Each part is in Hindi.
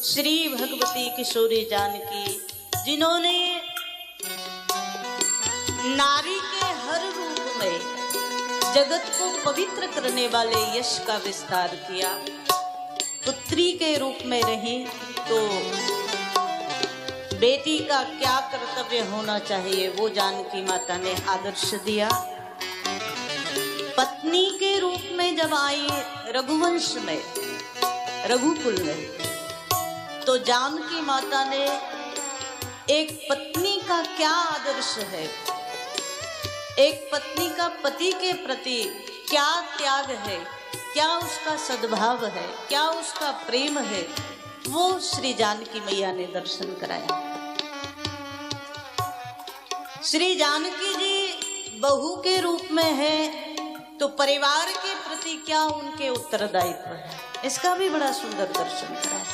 श्री भगवती किशोरी जानकी, जिन्होंने नारी के हर रूप में जगत को पवित्र करने वाले यश का विस्तार किया। पुत्री के रूप में रही तो बेटी का क्या कर्तव्य होना चाहिए वो जानकी माता ने आदर्श दिया। पत्नी के रूप में जब आई रघुवंश में, रघुकुल में, तो जानकी माता ने एक पत्नी का क्या आदर्श है, एक पत्नी का पति के प्रति क्या त्याग है, क्या उसका सद्भाव है, क्या उसका प्रेम है, वो श्री जानकी मैया ने दर्शन कराया। श्री जानकी जी बहू के रूप में है तो परिवार के प्रति क्या उनके उत्तरदायित्व है, इसका भी बड़ा सुंदर दर्शन कराया।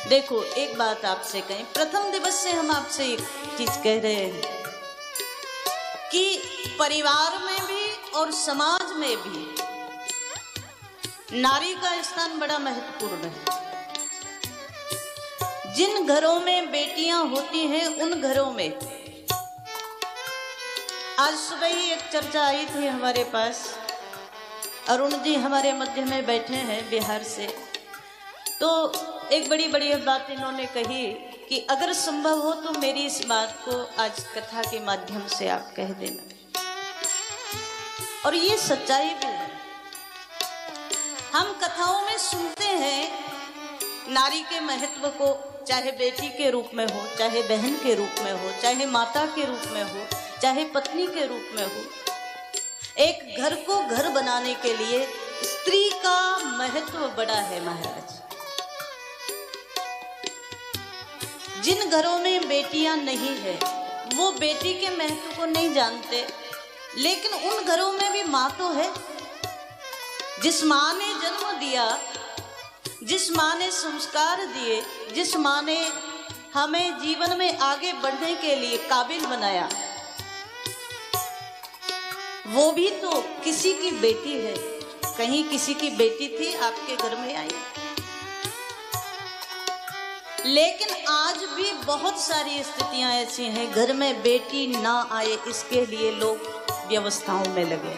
देखो एक बात आपसे कहें, प्रथम दिवस से हम आपसे एक चीज कह रहे हैं कि परिवार में भी और समाज में भी नारी का स्थान बड़ा महत्वपूर्ण है। जिन घरों में बेटियां होती हैं उन घरों में, आज सुबह ही एक चर्चा आई थी हमारे पास, अरुण जी हमारे मध्य में बैठे हैं बिहार से, तो एक बड़ी बड़ी बात इन्होंने कही कि अगर संभव हो तो मेरी इस बात को आज कथा के माध्यम से आप कह देना। और ये सच्चाई भी है। हम कथाओं में सुनते हैं नारी के महत्व को, चाहे बेटी के रूप में हो, चाहे बहन के रूप में हो, चाहे माता के रूप में हो, चाहे पत्नी के रूप में हो। एक घर को घर बनाने के लिए स्त्री का महत्व बड़ा है महाराज। जिन घरों में बेटियां नहीं है वो बेटी के महत्व को नहीं जानते, लेकिन उन घरों में भी माँ तो है। जिस माँ ने जन्म दिया, जिस माँ ने संस्कार दिए, जिस माँ ने हमें जीवन में आगे बढ़ने के लिए काबिल बनाया, वो भी तो किसी की बेटी है। कहीं किसी की बेटी थी आपके घर में आई, लेकिन आज भी बहुत सारी स्थितियां ऐसी हैं घर में बेटी ना आए इसके लिए लोग व्यवस्थाओं में लगे।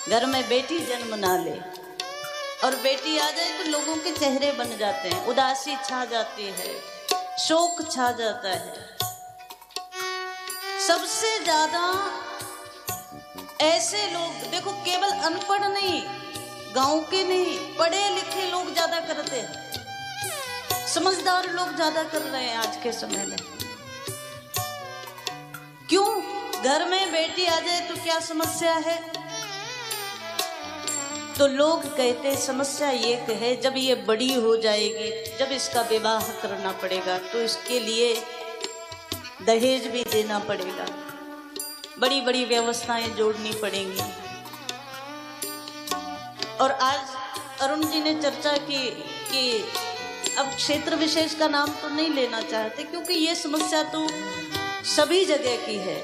घर में बेटी जन्म ना ले और बेटी आ जाए तो लोगों के चेहरे बन जाते हैं, उदासी छा जाती है, शोक छा जाता है। सबसे ज्यादा ऐसे लोग देखो, केवल अनपढ़ नहीं, गांव के नहीं, पढ़े लिखे लोग ज्यादा करते हैं, समझदार लोग ज्यादा कर रहे हैं आज के समय में। क्यों? घर में बेटी आ जाए तो क्या समस्या है? तो लोग कहते समस्या ये है जब ये बड़ी हो जाएगी, जब इसका विवाह करना पड़ेगा तो इसके लिए दहेज भी देना पड़ेगा, बड़ी बड़ी व्यवस्थाएं जोड़नी पड़ेंगी। और आज अरुण जी ने चर्चा की कि अब क्षेत्र विशेष का नाम तो नहीं लेना चाहते क्योंकि ये समस्या तो सभी जगह की है।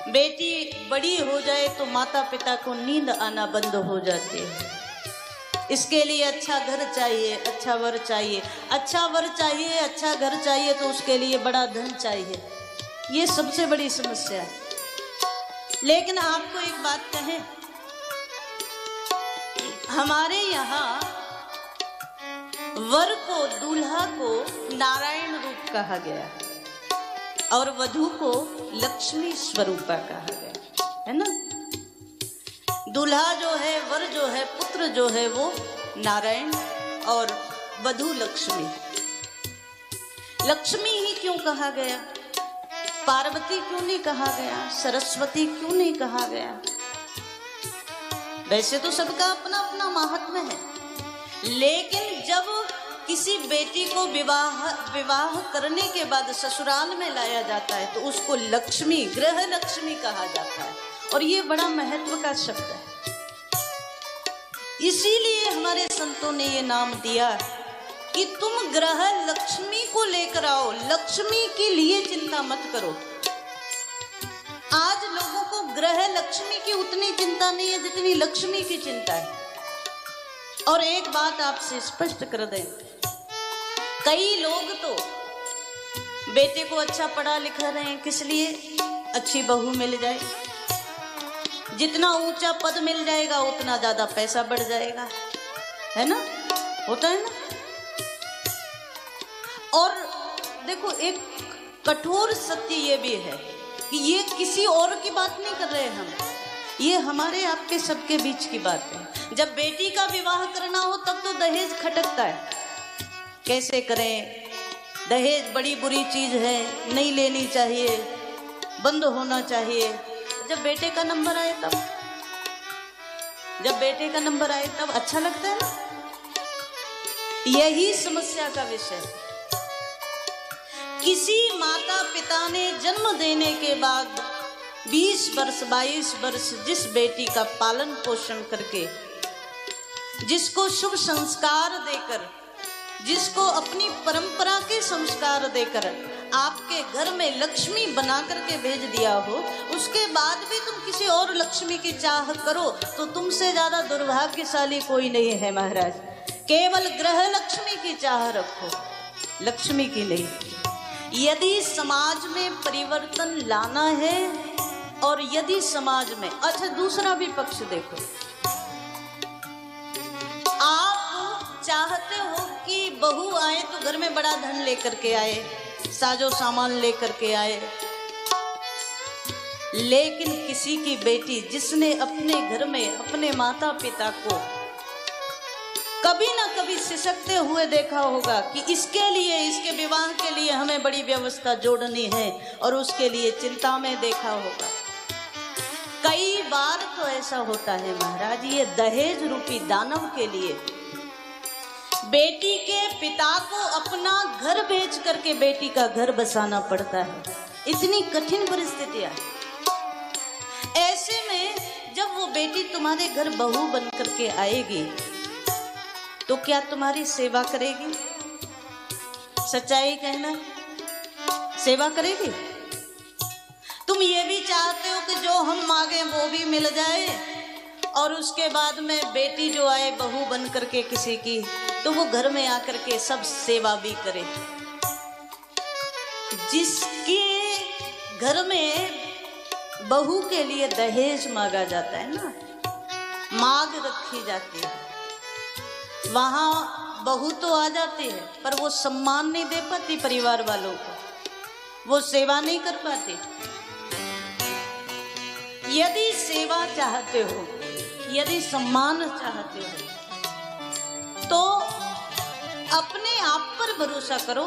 बेटी बड़ी हो जाए तो माता पिता को नींद आना बंद हो जाती है। इसके लिए अच्छा घर चाहिए, अच्छा वर चाहिए, अच्छा वर चाहिए, अच्छा घर चाहिए तो उसके लिए बड़ा धन चाहिए। ये सबसे बड़ी समस्या है। लेकिन आपको एक बात कहें, हमारे यहाँ वर को, दूल्हा को नारायण रूप कहा गया और वधू को लक्ष्मी स्वरूपा कहा गया है ना। दूल्हा जो है, वर जो है, पुत्र जो है वो नारायण और वधू लक्ष्मी। लक्ष्मी ही क्यों कहा गया? पार्वती क्यों नहीं कहा गया? सरस्वती क्यों नहीं कहा गया? वैसे तो सबका अपना अपना महात्म्य है, लेकिन जब किसी बेटी को विवाह करने के बाद ससुराल में लाया जाता है तो उसको लक्ष्मी, गृह लक्ष्मी कहा जाता है और ये बड़ा महत्व का शब्द है। इसीलिए हमारे संतों ने ये नाम दिया कि तुम ग्रह लक्ष्मी को लेकर आओ, लक्ष्मी के लिए चिंता मत करो। आज लोगों को ग्रह लक्ष्मी की उतनी चिंता नहीं है जितनी लक्ष्मी की चिंता है। और एक बात आपसे स्पष्ट कर दें, कई लोग तो बेटे को अच्छा पढ़ा लिखा रहे हैं, किस लिए? अच्छी बहू मिल जाए, जितना ऊंचा पद मिल जाएगा उतना ज्यादा पैसा बढ़ जाएगा, है ना? होता है ना? और देखो, एक कठोर सत्य ये भी है कि ये किसी और की बात नहीं कर रहे हम, ये हमारे आपके सबके बीच की बात है। जब बेटी का विवाह करना हो तब तो दहेज खटकता है, कैसे करें, दहेज बड़ी बुरी चीज है, नहीं लेनी चाहिए, बंद होना चाहिए। जब बेटे का नंबर आए तब, जब बेटे का नंबर आए तब अच्छा लगता है ना? यही समस्या का विषय। किसी माता पिता ने जन्म देने के बाद 20 वर्ष 22 वर्ष जिस बेटी का पालन पोषण करके, जिसको शुभ संस्कार देकर, जिसको अपनी परंपरा के संस्कार देकर आपके घर में लक्ष्मी बना करके भेज दिया हो, उसके बाद भी तुम किसी और लक्ष्मी की चाह करो तो तुमसे ज्यादा दुर्भाग्यशाली कोई नहीं है महाराज। केवल ग्रह लक्ष्मी की चाह रखो, लक्ष्मी की नहीं। यदि समाज में परिवर्तन लाना है और यदि समाज में, अच्छा दूसरा भी पक्ष देखो, आप चाहते हो कि बहू आए तो घर में बड़ा धन लेकर के आए, साजो सामान लेकर के आए, लेकिन किसी की बेटी जिसने अपने घर में अपने माता पिता को कभी ना कभी सिसकते हुए देखा होगा कि इसके लिए, इसके विवाह के लिए हमें बड़ी व्यवस्था जोड़नी है, और उसके लिए चिंता में देखा होगा। कई बार तो ऐसा होता है महाराज, ये दहेज रूपी दानव के लिए बेटी के पिता को अपना घर बेच करके बेटी का घर बसाना पड़ता है। इतनी कठिन परिस्थितियां। ऐसे में जब वो बेटी तुम्हारे घर बहू बन करके आएगी तो क्या तुम्हारी सेवा करेगी? सच्चाई कहना, सेवा करेगी? तुम ये भी चाहते हो कि जो हम मांगे वो भी मिल जाए, और उसके बाद में बेटी जो आए बहू बन करके किसी की, तो वो घर में आकर के सब सेवा भी करे। जिसके घर में बहू के लिए दहेज मांगा जाता है ना, मांग रखी जाती है, वहां बहू तो आ जाती है पर वो सम्मान नहीं दे पाती परिवार वालों को, वो सेवा नहीं कर पाती। यदि सेवा चाहते हो, यदि सम्मान चाहते हो तो अपने आप पर भरोसा करो।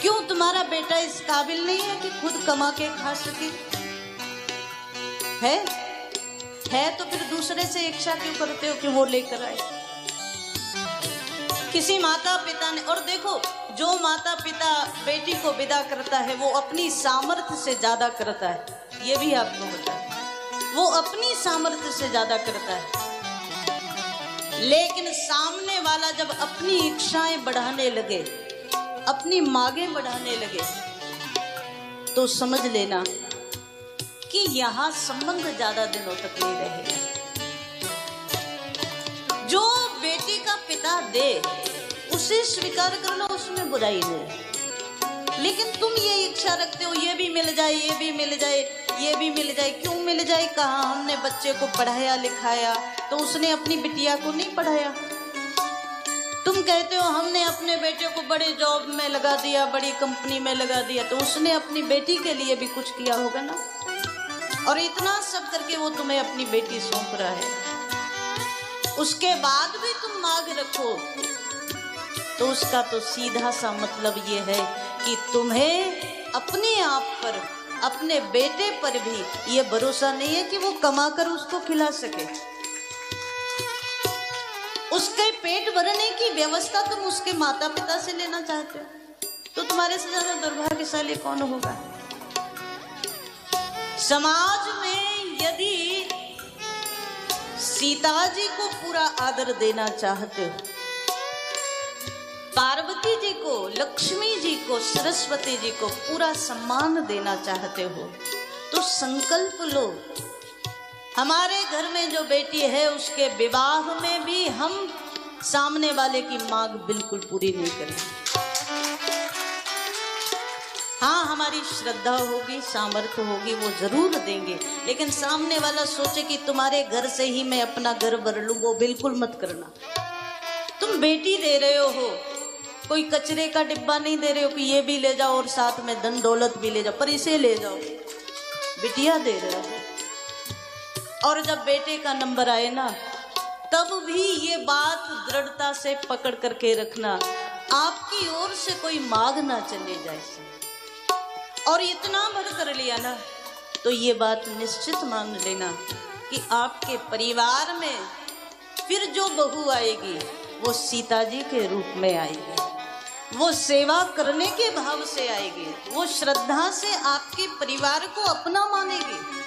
क्यों तुम्हारा बेटा इस काबिल नहीं है कि खुद कमा के खा सके? है तो फिर दूसरे से इच्छा क्यों करते हो कि वो लेकर आए? किसी माता पिता ने, और देखो जो माता पिता बेटी को विदा करता है वो अपनी सामर्थ्य से ज्यादा करता है, ये भी आपको पता है, वो अपनी सामर्थ्य से ज्यादा करता है। लेकिन सामने वाला जब अपनी इच्छाएं बढ़ाने लगे, अपनी मांगें बढ़ाने लगे, तो समझ लेना कि यहां संबंध ज्यादा दिनों तक नहीं रहेगा। जो बेटी का पिता दे उसे स्वीकार कर लो, उसमें बुराई नहीं। लेकिन तुम ये इच्छा रखते हो ये भी मिल जाए, ये भी मिल जाए, ये भी मिल जाए। क्यों मिल जाए? कहा हमने बच्चे को पढ़ाया लिखाया, तो उसने अपनी बिटिया को नहीं पढ़ाया। तुम कहते हो हमने अपने बेटे को बड़े जॉब में लगा दिया, बड़ी कंपनी में लगा दिया, तो उसने अपनी बेटी के लिए भी कुछ किया होगा ना। और इतना सब करके वो तुम्हें अपनी बेटी सौंप रहा है, उसके बाद भी तुम मांग रखो, तो उसका तो सीधा सा मतलब ये है कि तुम्हें अपने आप पर, अपने बेटे पर भी ये भरोसा नहीं है कि वो कमाकर उसको खिला सके। उसके पेट भरने की व्यवस्था तुम उसके माता पिता से लेना चाहते हो, तो तुम्हारे से ज्यादा दुर्भाग्यशाली कौन होगा? समाज में यदि सीता जी को पूरा आदर देना चाहते हो, पार्वती जी को, लक्ष्मी जी को, सरस्वती जी को पूरा सम्मान देना चाहते हो, तो संकल्प लो हमारे घर में जो बेटी है उसके विवाह में भी हम सामने वाले की मांग बिल्कुल पूरी नहीं करेंगे। हाँ, हमारी श्रद्धा होगी, सामर्थ्य होगी, वो जरूर देंगे, लेकिन सामने वाला सोचे कि तुम्हारे घर से ही मैं अपना घर भर लूं, वो बिल्कुल मत करना। तुम बेटी दे रहे हो, कोई कचरे का डिब्बा नहीं दे रहे हो कि ये भी ले जाओ और साथ में धन दौलत भी ले जाओ, पर इसे ले जाओ, बिटिया दे रहे हो। और जब बेटे का नंबर आए ना, तब भी ये बात दृढ़ता से पकड़ करके रखना, आपकी ओर से कोई मांग ना चले जाए। और इतना भर कर लिया ना, तो ये बात निश्चित मान लेना कि आपके परिवार में फिर जो बहू आएगी वो सीता जी के रूप में आएगी, वो सेवा करने के भाव से आएगी, वो श्रद्धा से आपके परिवार को अपना मानेगी।